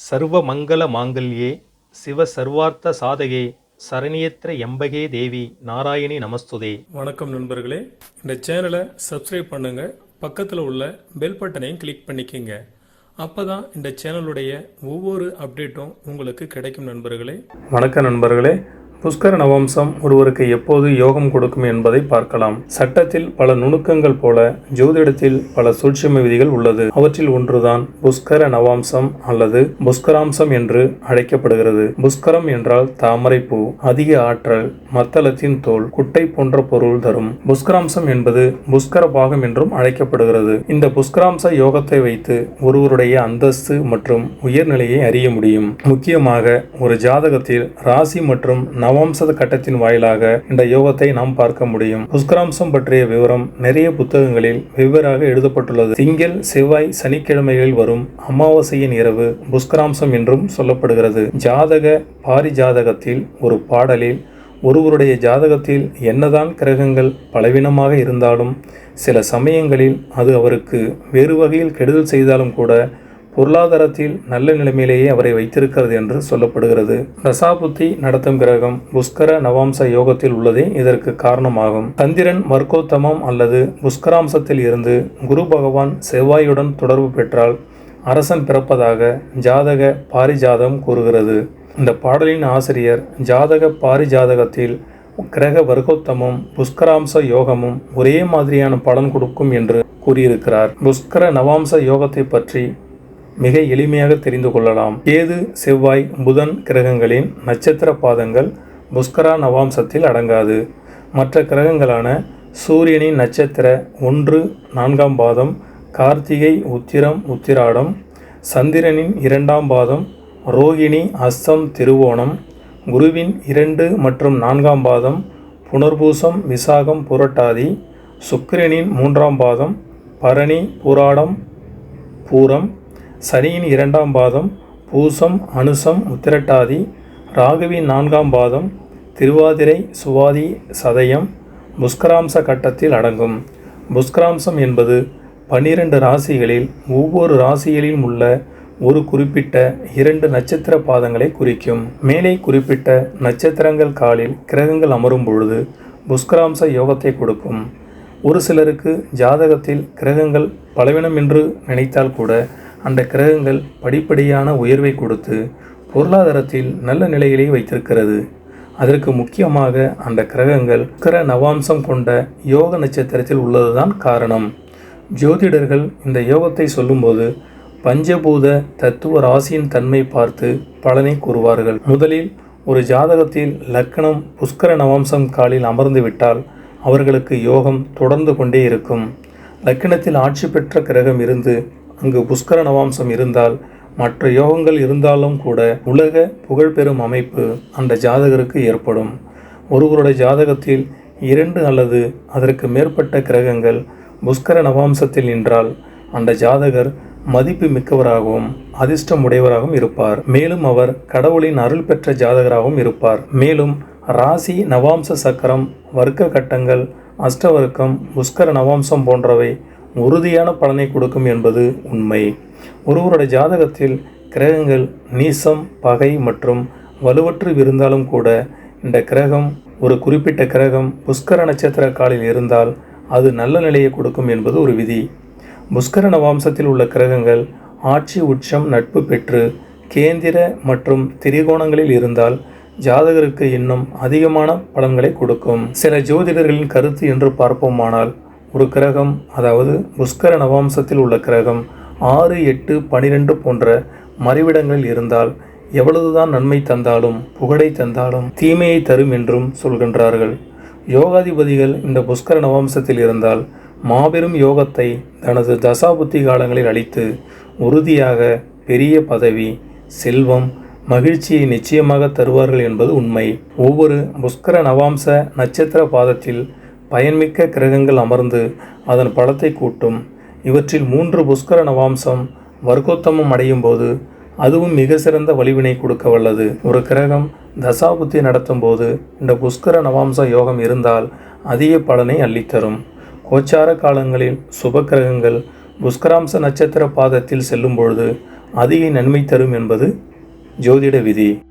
சர்வ மங்கள மாங்கல்யே சிவ சர்வார்த்த சாதகே சரணியத்ர எம்பகே தேவி நாராயணி நமஸ்துதே. வணக்கம் நண்பர்களே, இந்த சேனலை சப்ஸ்கிரைப் பண்ணுங்க, பக்கத்தில் உள்ள பெல் பட்டனையும் கிளிக் பண்ணிக்கோங்க. அப்பதான் இந்த சேனலுடைய ஒவ்வொரு அப்டேட்டும் உங்களுக்கு கிடைக்கும் நண்பர்களே. வணக்கம் நண்பர்களே, புஷ்கர நவம்சம் ஒருவருக்கு எப்போது யோகம் கொடுக்கும் என்பதை பார்க்கலாம். சட்டத்தில் பல நுணுக்கங்கள் போல ஜோதிடத்தில் பல சூட்சும விதிகள் உள்ளது. அவற்றில் ஒன்றுதான் புஷ்கர நவாம்சம் அல்லது புஷ்கராம்சம் என்று அழைக்கப்படுகிறது. புஷ்கரம் என்றால் தாமரை பூ, அதிக ஆற்றல், மத்தளத்தின் தோல், குட்டை போன்ற பொருள் தரும். புஷ்கராம்சம் என்பது புஷ்கர பாகம் என்றும் அழைக்கப்படுகிறது. இந்த புஷ்கராம்ச யோகத்தை வைத்து ஒருவருடைய அந்தஸ்து மற்றும் உயர்நிலையை அறிய முடியும். முக்கியமாக ஒரு ஜாதகத்தில் ராசி மற்றும் நவாம்ச கட்டத்தின் வாயிலாக இந்த யோகத்தை நாம் பார்க்க முடியும். புஷ்கராம்சம் பற்றிய விவரம் நிறைய புத்தகங்களில் வெவ்வேறாக எழுதப்பட்டுள்ளது. திங்கள், செவ்வாய், சனிக்கிழமைகளில் வரும் அமாவாசையின் இரவு புஷ்கராம்சம் என்றும் சொல்லப்படுகிறது. ஜாதக பாரிஜாதகத்தில் ஒரு பாடலில் ஒருவருடைய ஜாதகத்தில் என்னதான் கிரகங்கள் பலவீனமாக இருந்தாலும் சில சமயங்களில் அது அவருக்கு வேறு வகையில் கெடுதல் செய்தாலும் கூட பொருளாதாரத்தில் நல்ல நிலைமையிலேயே அவரை வைத்திருக்கிறது என்று சொல்லப்படுகிறது. தசாபுத்தி நடத்தும் கிரகம் புஷ்கர நவாம்ச யோகத்தில் உள்ளதே இதற்கு காரணமாகும். சந்திரன் வர்க்கோத்தமம் அல்லது புஷ்கராம்சத்தில் இருந்து குரு பகவான் செவ்வாயுடன் தொடர்பு பெற்றால் அரசன் பிறப்பதாக ஜாதக பாரிஜாதம் கூறுகிறது. இந்த பாடலின் ஆசிரியர் ஜாதக பாரிஜாதகத்தில் கிரக வர்க்கோத்தமும் புஷ்கராம்ச யோகமும் ஒரே மாதிரியான பலன் கொடுக்கும் என்று கூறியிருக்கிறார். புஷ்கர நவாம்ச யோகத்தை பற்றி மிக எளிமையாக தெரிந்து கொள்ளலாம். கேது, செவ்வாய், புதன் கிரகங்களின் நட்சத்திர பாதங்கள் புஷ்கரா நவாம்சத்தில் அடங்காது. மற்ற கிரகங்களான சூரியனின் நட்சத்திர 1, 4ஆம் பாதம் கார்த்திகை, உத்திரம், உத்திராடம், சந்திரனின் 2ஆம் பாதம் ரோகிணி, அஸ்தம், திருவோணம், குருவின் 2 மற்றும் 4ஆம் பாதம் புனர்பூசம், விசாகம், புரட்டாதி, சுக்கிரனின் 3ஆம் பாதம் பரணி, பூராடம், பூரம், சனியின் 2ஆம் பாதம் பூசம், அனுசம், உத்திரட்டாதி, ராகுவின் 4ஆம் பாதம் திருவாதிரை, சுவாதி, சதயம் புஷ்கராம்ச கட்டத்தில் அடங்கும். புஷ்கராம்சம் என்பது 12 ராசிகளில் ஒவ்வொரு ராசியிலும் உள்ள ஒரு குறிப்பிட்ட 2 நட்சத்திர பாதங்களை குறிக்கும். மேலே குறிப்பிட்ட நட்சத்திரங்கள் காலில் கிரகங்கள் அமரும் பொழுது புஷ்கராம்ச யோகத்தை கொடுக்கும். ஒரு சிலருக்கு ஜாதகத்தில் கிரகங்கள் பலவீனம் என்று நினைத்தால் கூட அந்த கிரகங்கள் படிப்படியான உயர்வை கொடுத்து பொருளாதாரத்தில் நல்ல நிலையிலே வைத்திருக்கிறது. அதற்கு முக்கியமாக அந்த கிரகங்கள் புஷ்கர நவாம்சம் கொண்ட யோக நட்சத்திரத்தில் உள்ளதுதான் காரணம். ஜோதிடர்கள் இந்த யோகத்தை சொல்லும்போது பஞ்சபூத தத்துவ ராசியின் தன்மை பார்த்து பலனை கூறுவார்கள். முதலில் ஒரு ஜாதகத்தில் லக்னம் புஷ்கர நவாம்சம் காலில் அமர்ந்து விட்டால் அவர்களுக்கு யோகம் தொடர்ந்து கொண்டே இருக்கும். லக்னத்தில் ஆட்சி பெற்ற கிரகம் இருந்து அங்கு புஷ்கர நவாம்சம் இருந்தால் மற்ற யோகங்கள் இருந்தாலும் கூட உலக புகழ்பெறும் அமைப்பு அந்த ஜாதகருக்கு ஏற்படும். ஒருவருடைய ஜாதகத்தில் 2 அல்லது அதற்கு மேற்பட்ட கிரகங்கள் புஷ்கர நவாம்சத்தில் நின்றால் அந்த ஜாதகர் மதிப்பு மிக்கவராகவும் அதிர்ஷ்டம் உடையவராகவும் இருப்பார். மேலும் அவர் கடவுளின் அருள் பெற்ற ஜாதகராகவும் இருப்பார். மேலும் ராசி, நவாம்ச சக்கரம், வர்க்க கட்டங்கள், அஷ்டவர்க்கம், புஷ்கர நவாம்சம் போன்றவை உறுதியான பலனை கொடுக்கும் என்பது உண்மை. ஒருவருடைய ஜாதகத்தில் கிரகங்கள் நீசம், பகை மற்றும் வலுவற்று இருந்தாலும் கூட இந்த கிரகம் ஒரு குறிப்பிட்ட கிரகம் புஷ்கர நட்சத்திர காலில் இருந்தால் அது நல்ல நிலையை கொடுக்கும் என்பது ஒரு விதி. புஷ்கர நவாம்சத்தில் உள்ள கிரகங்கள் ஆட்சி, உச்சம், நட்பு பெற்று கேந்திர மற்றும் திரிகோணங்களில் இருந்தால் ஜாதகருக்கு இன்னும் அதிகமான பலன்களை கொடுக்கும். சில ஜோதிடர்களின் கருத்து என்று பார்ப்போமானால் ஒரு கிரகம், அதாவது புஷ்கர நவாம்சத்தில் உள்ள கிரகம் 6, 8, 12 போன்ற மறைவிடங்களில் இருந்தால் எவ்வளவுதான் நன்மை தந்தாலும் புகழை தந்தாலும் தீமையை தரும் என்றும் சொல்கின்றார்கள். யோகாதிபதிகள் இந்த புஷ்கர நவாம்சத்தில் இருந்தால் மாபெரும் யோகத்தை தனது தசாபுத்தி காலங்களில் அளித்து உறுதியாக பெரிய பதவி, செல்வம், மகிழ்ச்சியை நிச்சயமாக தருவார்கள் என்பது உண்மை. ஒவ்வொரு புஷ்கர நவாம்ச நட்சத்திர பாதத்தில் பயன்மிக்க கிரகங்கள் அமர்ந்து அதன் பலத்தை கூட்டும். இவற்றில் 3 புஷ்கர நவாம்சம் வர்க்கோத்தமம் அடையும் போது அதுவும் மிக சிறந்த வலிவினை கொடுக்க வல்லது. ஒரு கிரகம் தசாபுத்தி நடத்தும் போது இந்த புஷ்கர நவாம்ச யோகம் இருந்தால் அதிக பலனை அள்ளித்தரும். கோச்சார காலங்களில் சுப கிரகங்கள் புஷ்கராம்ச நட்சத்திர பாதத்தில் செல்லும் பொழுது அதிக நன்மை தரும் என்பது ஜோதிட விதி.